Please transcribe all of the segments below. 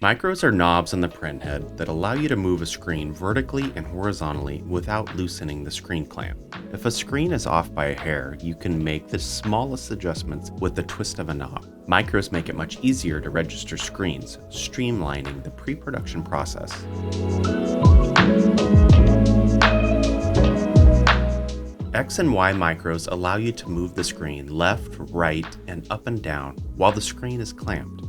Micros are knobs on the printhead that allow you to move a screen vertically and horizontally without loosening the screen clamp. If a screen is off by a hair, you can make the smallest adjustments with the twist of a knob. Micros make it much easier to register screens, streamlining the pre-production process. X and Y micros allow you to move the screen left, right, and up and down while the screen is clamped.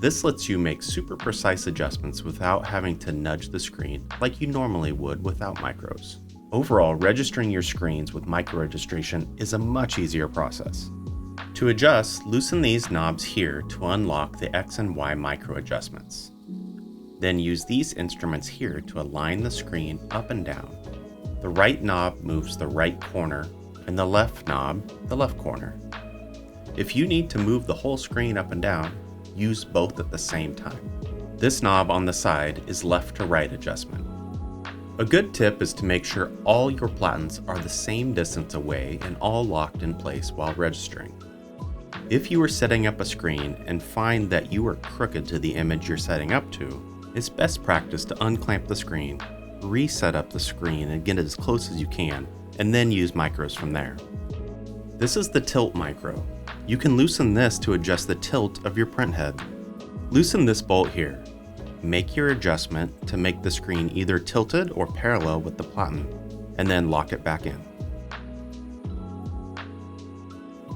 This lets you make super precise adjustments without having to nudge the screen like you normally would without micros. Overall, registering your screens with micro registration is a much easier process. To adjust, loosen these knobs here to unlock the X and Y micro adjustments. Then use these instruments here to align the screen up and down. The right knob moves the right corner and the left knob the left corner. If you need to move the whole screen up and down, use both at the same time. This knob on the side is left to right adjustment. A good tip is to make sure all your platens are the same distance away and all locked in place while registering. If you are setting up a screen and find that you are crooked to the image you're setting up to, it's best practice to unclamp the screen, reset up the screen and get it as close as you can, and then use micros from there. This is the tilt micro. You can loosen this to adjust the tilt of your printhead. Loosen this bolt here. Make your adjustment to make the screen either tilted or parallel with the platen, and then lock it back in.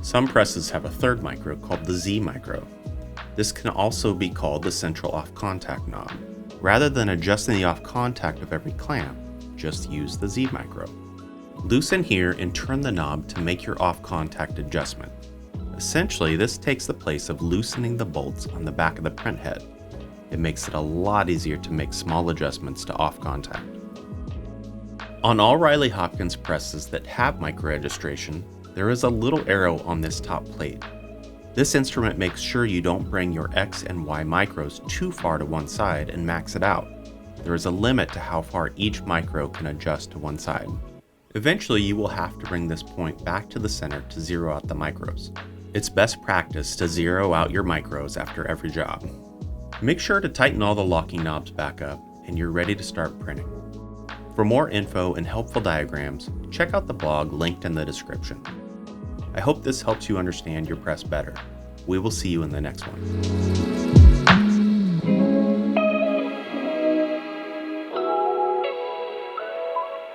Some presses have a third micro called the Z micro. This can also be called the central off contact knob. Rather than adjusting the off contact of every clamp, just use the Z micro. Loosen here and turn the knob to make your off contact adjustment. Essentially, this takes the place of loosening the bolts on the back of the printhead. It makes it a lot easier to make small adjustments to off contact. On all Riley Hopkins presses that have micro registration, there is a little arrow on this top plate. This instrument makes sure you don't bring your X and Y micros too far to one side and max it out. There is a limit to how far each micro can adjust to one side. Eventually, you will have to bring this point back to the center to zero out the micros. It's best practice to zero out your micros after every job. Make sure to tighten all the locking knobs back up and you're ready to start printing. For more info and helpful diagrams, check out the blog linked in the description. I hope this helps you understand your press better. We will see you in the next one.